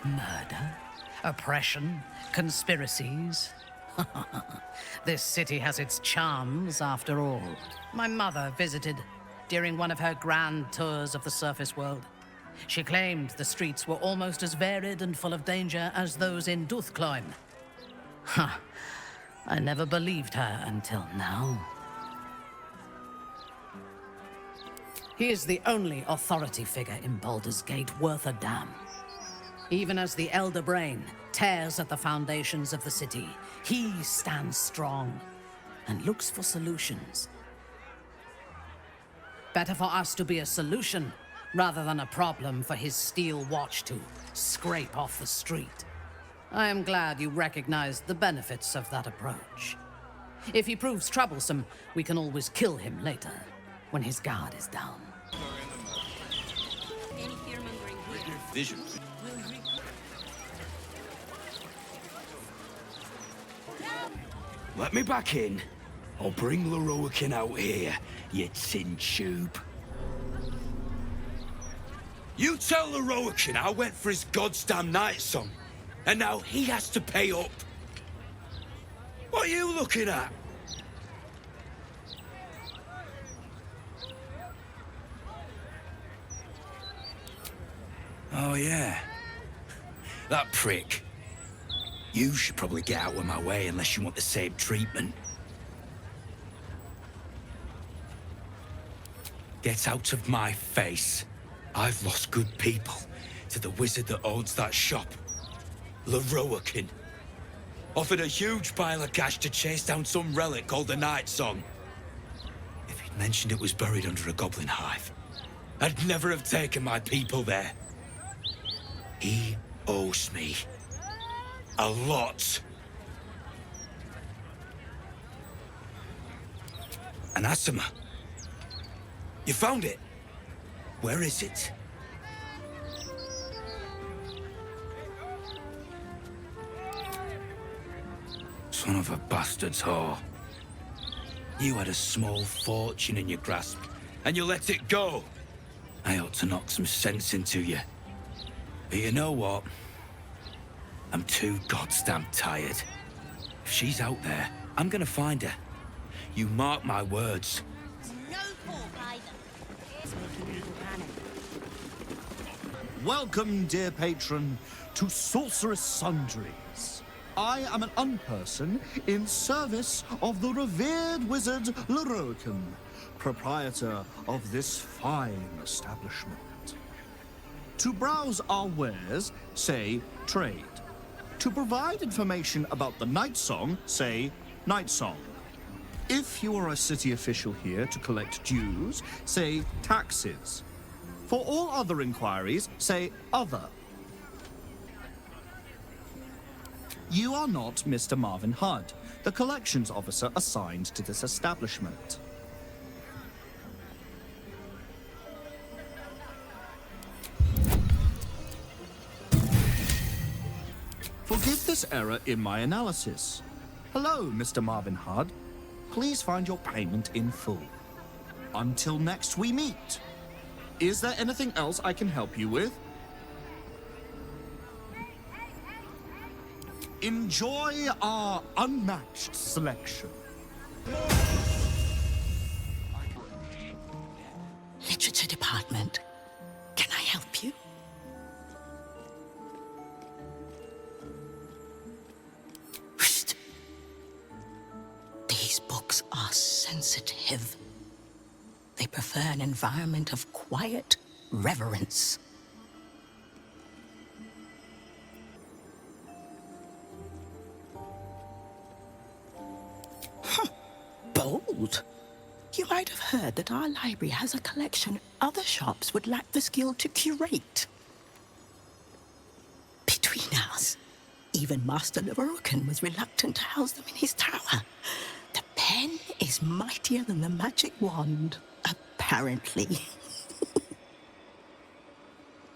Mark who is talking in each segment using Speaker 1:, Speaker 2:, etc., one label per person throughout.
Speaker 1: Murder? Oppression? Conspiracies? This city has its charms, after all. My mother visited during one of her grand tours of the surface world. She claimed the streets were almost as varied and full of danger as those in Duthkloim. Huh. I never believed her until now. He is the only authority figure in Baldur's Gate worth a damn. Even as the Elder Brain tears at the foundations of the city, he stands strong and looks for solutions. Better for us to be a solution rather than a problem for his steel watch to scrape off the street. I am glad you recognized the benefits of that approach. If he proves troublesome, we can always kill him later, when his guard is down.
Speaker 2: Any fear-mongering here?
Speaker 3: Vision.
Speaker 4: Let me back in. I'll bring Leroican out here, you tin tube. You tell Leroican I went for his goddamn night song, and now he has to pay up. What are you looking at? Oh, yeah. That prick. You should probably get out of my way unless you want the same treatment. Get out of my face. I've lost good people to the wizard that owns that shop. Leroican. Offered a huge pile of cash to chase down some relic called the Night Song. If he'd mentioned it was buried under a goblin hive, I'd never have taken my people there. He owes me a lot. Anathema. You found it? Where is it? Son of a bastard's whore. You had a small fortune in your grasp, and you let it go. I ought to knock some sense into you. But you know what? I'm too goddamn tired. If she's out there, I'm gonna find her. You mark my words.
Speaker 2: No pork either. Here's making evil panic.
Speaker 5: Welcome, dear patron, to Sorceress Sundries. I am an unperson in service of the revered wizard Leroican, proprietor of this fine establishment. To browse our wares, say trade. To provide information about the Night Song, say Night Song. If you are a city official here to collect dues, say taxes. For all other inquiries, say other. You are not Mr. Marvin Hudd, the collections officer assigned to this establishment. Forgive this error in my analysis. Hello, Mr. Marvin Hudd. Please find your payment in full. Until next we meet. Is there anything else I can help you with? Enjoy our unmatched selection.
Speaker 6: Literature department. Can I help you? Whoosh. These books are sensitive. They prefer an environment of quiet reverence. Bold. You might have heard that our library has a collection other shops would lack the skill to curate. Between us, even Master Leroican was reluctant to house them in his tower. The pen is mightier than the magic wand, apparently.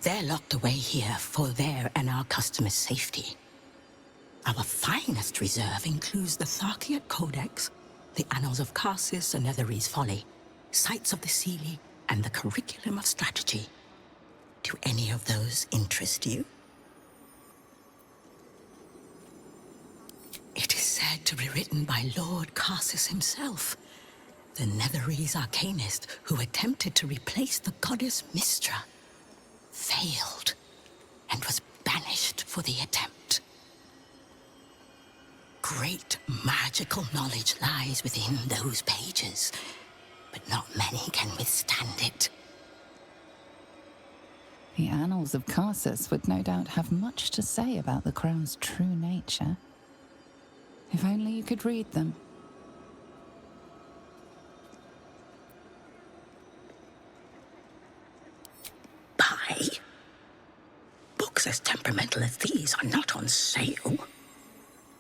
Speaker 6: They're locked away here for their and our customers' safety. Our finest reserve includes the Tharkiot Codex, the Annals of Karsus and Netherese Folly, Sights of the Seelie, and the Curriculum of Strategy. Do any of those interest you? to be written by Lord Carsus himself, the Netherese arcanist who attempted to replace the goddess Mystra, failed and was banished for the attempt. Great magical knowledge lies within those pages, but not many can withstand it.
Speaker 3: The annals of Carsus would no doubt have much to say about the crown's true nature. If only you could read them.
Speaker 6: Buy? Books as temperamental as these are not on sale.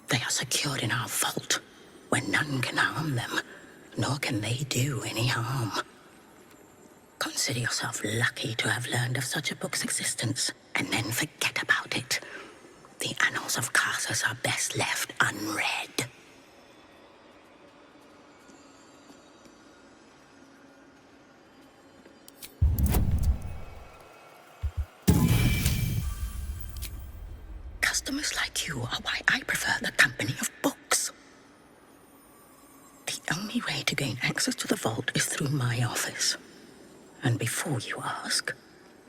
Speaker 6: They are secured in our vault, where none can harm them, nor can they do any harm. Consider yourself lucky to have learned of such a book's existence, and then forget about it. The annals of Carsus are best left unread. Customers like you are why I prefer the company of books. The only way to gain access to the vault is through my office. And before you ask,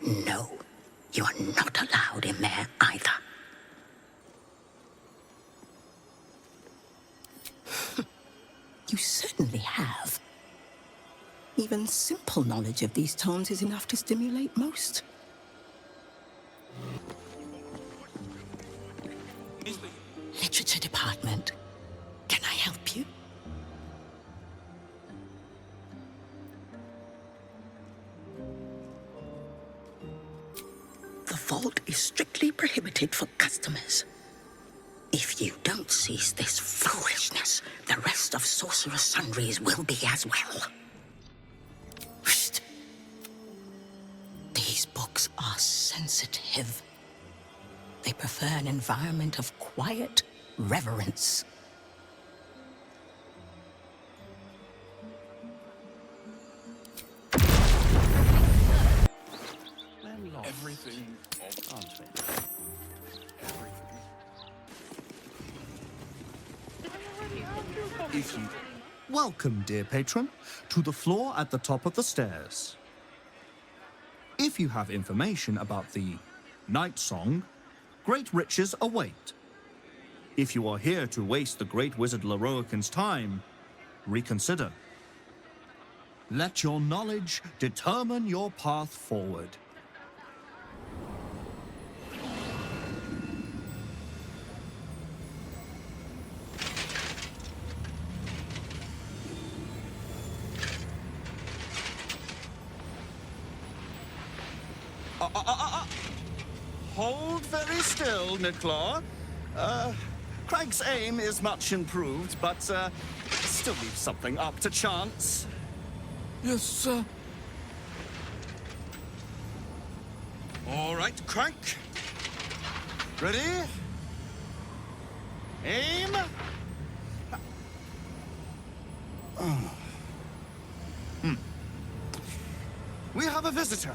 Speaker 6: no, you are not allowed in there either. You certainly have. Even simple knowledge of these tones is enough to stimulate most. Literature department. Can I help you? The vault is strictly prohibited for customers. If you don't cease this foolishness, the rest of Sorcerer's Sundries will be as well. Shh. These books are sensitive. They prefer an environment of quiet reverence.
Speaker 5: Everything, aren't we? If you... Welcome, dear patron, to the floor at the top of the stairs. If you have information about the night song, great riches await. If you are here to waste the great wizard Lorroakan's time, reconsider. Let your knowledge determine your path forward. Hold very still, Nicklaw. Craig's aim is much improved, but still leaves something up to chance.
Speaker 4: Yes, sir.
Speaker 5: All right, Crank. Ready? Aim. We have a visitor.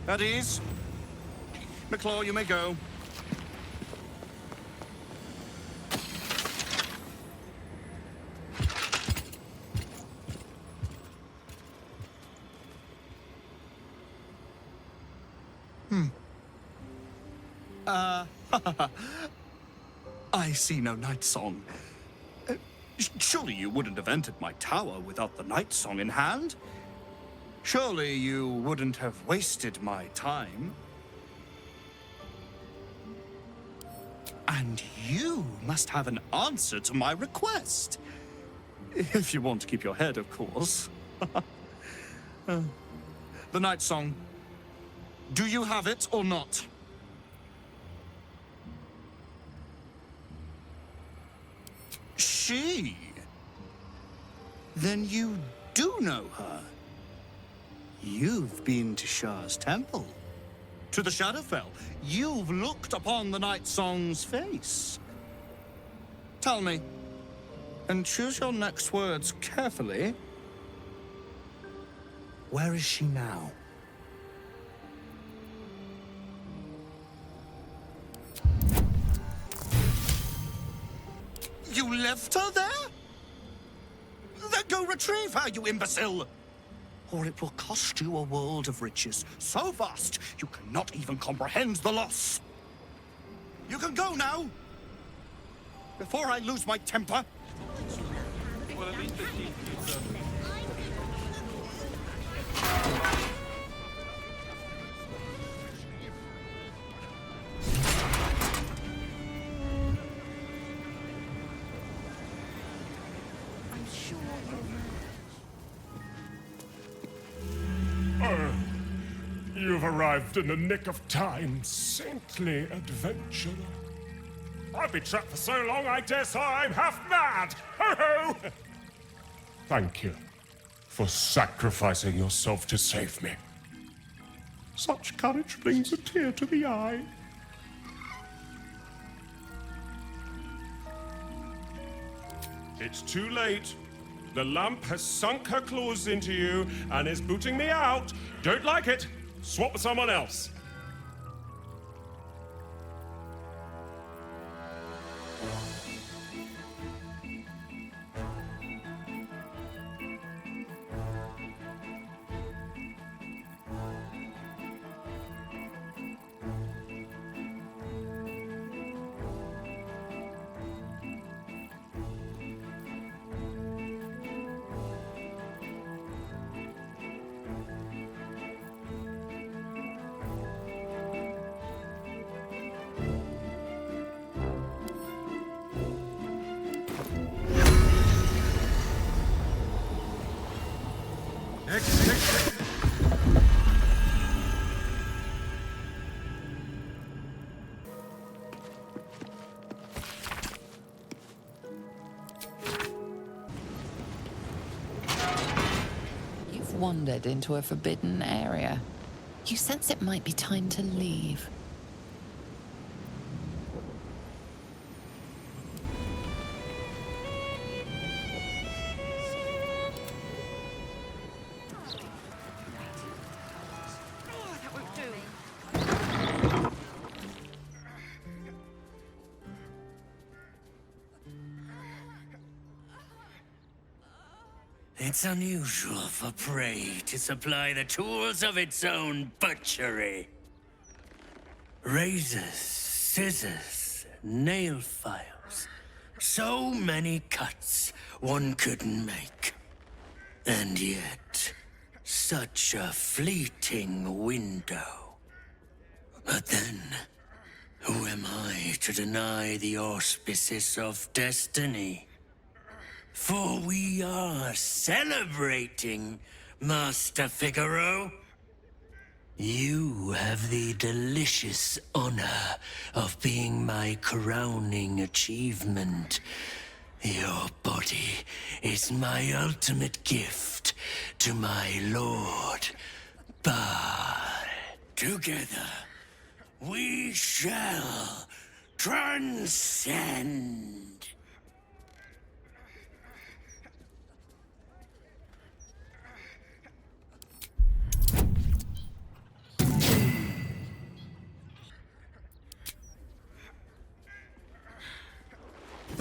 Speaker 5: At ease. McClaw, you may go. I see no night song. Surely you wouldn't have entered my tower without the night song in hand? Surely you wouldn't have wasted my time? And you must have an answer to my request. If you want to keep your head, of course. The night song. Do you have it or not? She? Then you do know her. You've been to Shah's temple, to the Shadowfell. You've looked upon the night song's face. Tell me, and choose your next words carefully. Where is she now? You left her there? Then go retrieve her, you imbecile! Or it will cost you a world of riches, so vast you cannot even comprehend the loss. You can go now, before I lose my temper.
Speaker 7: You've arrived in the nick of time, saintly adventurer. I've been trapped for so long, I dare say I'm half mad! Ho-ho! Thank you for sacrificing yourself to save me. Such courage brings a tear to the eye. It's too late. The lamp has sunk her claws into you and is booting me out. Don't like it. Swap with someone else.
Speaker 3: You've wandered into a forbidden area. You sense it might be time to leave.
Speaker 4: It's unusual for prey to supply the tools of its own butchery. Razors, scissors, nail files. So many cuts one couldn't make. And yet, such a fleeting window. But then, who am I to deny the auspices of destiny? For we are celebrating, Master Figaro. You have the delicious honor of being my crowning achievement. Your body is my ultimate gift to my lord, Bard. Together, we shall transcend.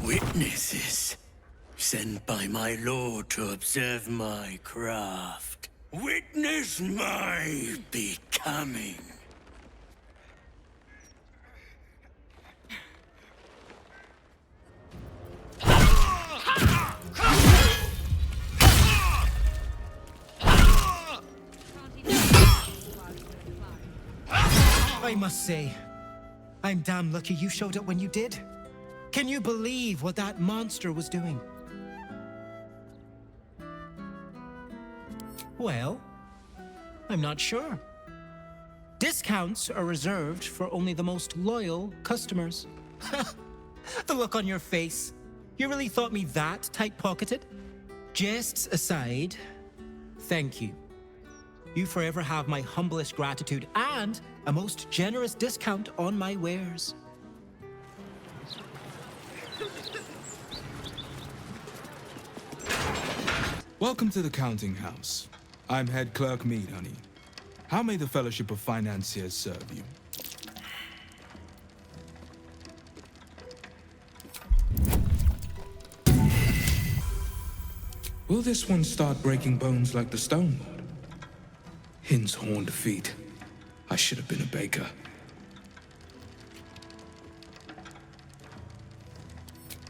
Speaker 4: Witnesses, sent by my lord to observe my craft. Witness my becoming.
Speaker 8: I must say, I'm damn lucky you showed up when you did. Can you believe what that monster was doing? Well, I'm not sure. Discounts are reserved for only the most loyal customers. The look on your face. You really thought me that tight-pocketed? Jests aside, thank you. You forever have my humblest gratitude and a most generous discount on my wares.
Speaker 9: Welcome to the counting house. I'm head clerk Mead, honey. How may the Fellowship of Financiers serve you? Will this one start breaking bones like the Stone Lord? Hin's horned feet. I should have been a baker.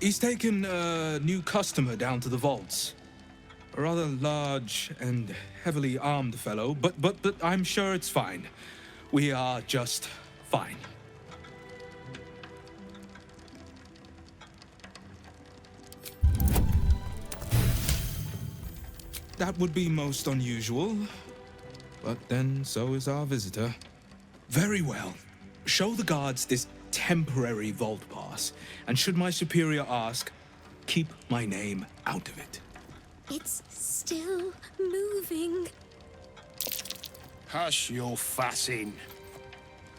Speaker 9: He's taken a new customer down to the vaults. A rather large and heavily armed fellow, but I'm sure it's fine. We are just fine. That would be most unusual, but then so is our visitor. Very well. Show the guards this temporary vault pass, and should my superior ask, keep my name out of it.
Speaker 2: It's still moving.
Speaker 10: Hush your fussing.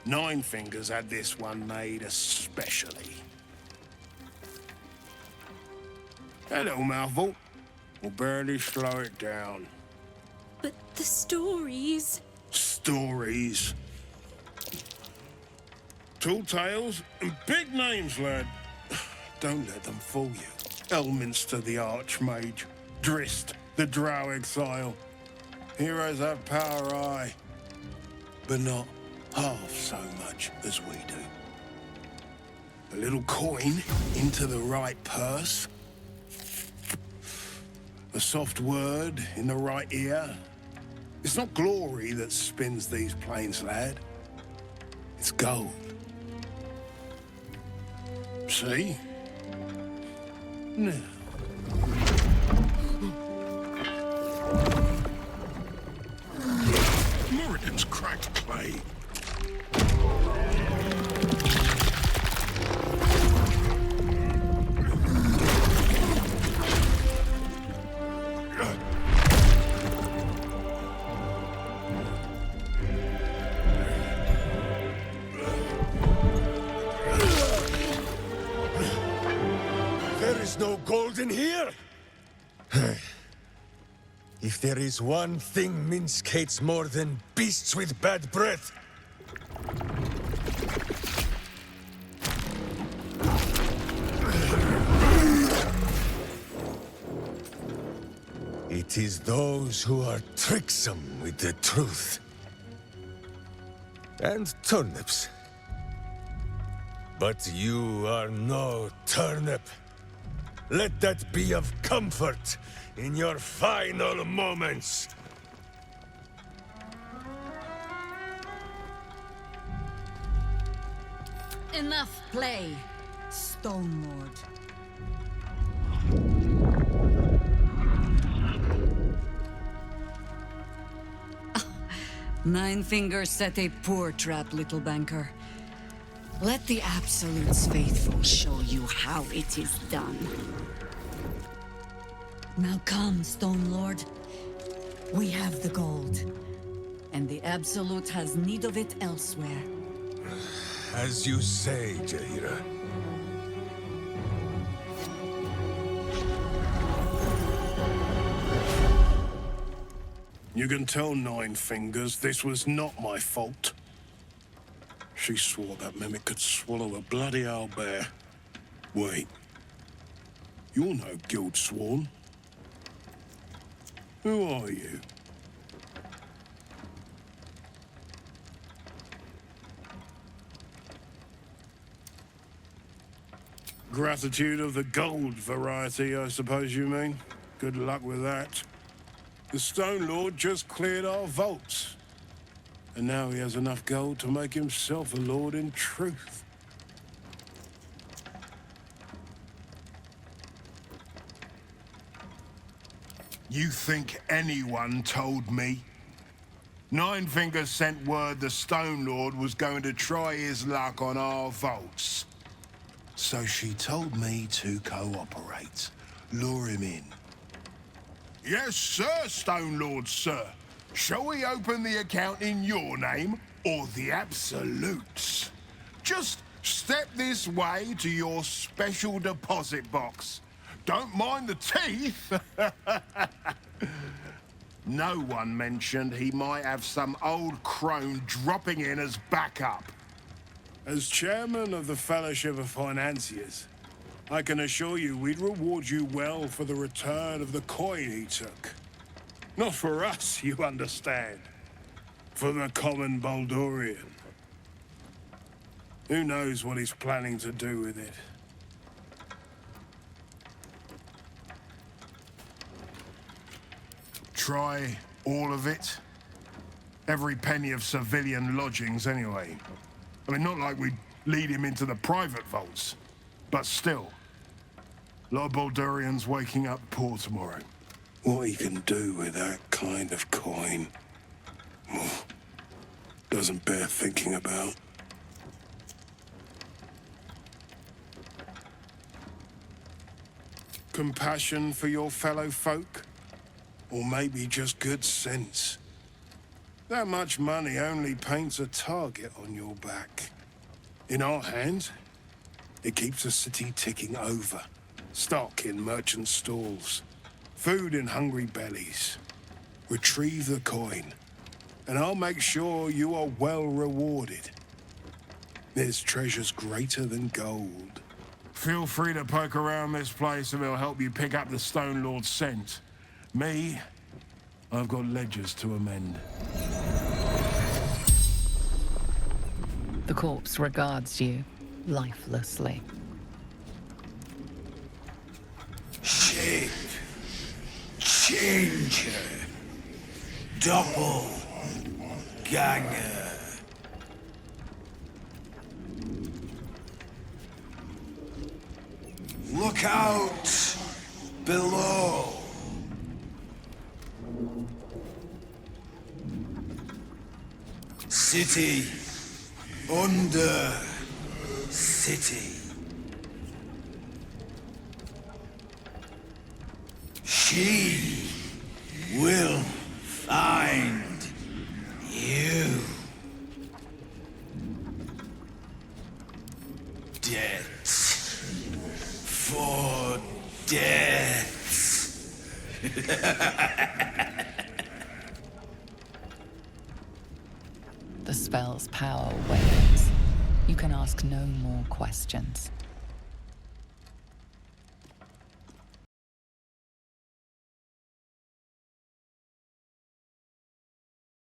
Speaker 10: Nine Fingers had this one made especially. That little mouthful will barely slow it down.
Speaker 2: But the stories...
Speaker 10: Stories. Tall tales and big names, lad. Don't let them fool you. Elminster the Archmage, Drist the Drow Exile. Heroes have power, aye, but not half so much as we do. A little coin into the right purse. A soft word in the right ear. It's not glory that spins these plains, lad. It's gold. See? Now. Moradin's cracked clay.
Speaker 11: No gold in here? If there is one thing Minsk hates more than beasts with bad breath, it is those who are tricksome with the truth. And turnips. But you are no turnip. Let that be of comfort in your final moments.
Speaker 12: Enough play, Stone Lord. Nine Fingers set a poor trap, little banker. Let the Absolute's faithful show you how it is done. Now come, Stone Lord. We have the gold, and the Absolute has need of it elsewhere.
Speaker 11: As you say, Jaheira.
Speaker 10: You can tell Nine Fingers this was not my fault. She swore that mimic could swallow a bloody owlbear. Wait. You're no guild sworn. Who are you? Gratitude of the gold variety, I suppose you mean. Good luck with that. The Stone Lord just cleared our vaults. And now he has enough gold to make himself a lord in truth. You think anyone told me? Nine Fingers sent word the Stone Lord was going to try his luck on our vaults. So she told me to cooperate, lure him in. Yes, sir, Stone Lord, sir. Shall we open the account in your name or the Absolute's? Just step this way to your special deposit box. Don't mind the teeth. No one mentioned he might have some old crone dropping in as backup. As chairman of the Fellowship of Financiers, I can assure you we'd reward you well for the return of the coin he took. Not for us, you understand. For the common Baldurian. Who knows what he's planning to do with it? Try all of it? Every penny of civilian lodgings, anyway. I mean, not like we'd lead him into the private vaults. But still. A lot of Baldurians waking up poor tomorrow. What he can do with that kind of coin... doesn't bear thinking about. Compassion for your fellow folk? Or maybe just good sense? That much money only paints a target on your back. In our hands, it keeps the city ticking over. Stock in merchant stalls. Food in hungry bellies. Retrieve the coin, and I'll make sure you are well rewarded. There's treasures greater than gold. Feel free to poke around this place and it'll help you pick up the Stone Lord's scent. Me, I've got ledgers to amend.
Speaker 3: The corpse regards you lifelessly.
Speaker 4: Shape. Changer. Double. Ganger. Look out below. City under city. She will find you. Debt for debts.
Speaker 3: The spell's power wanes. You can ask no more questions.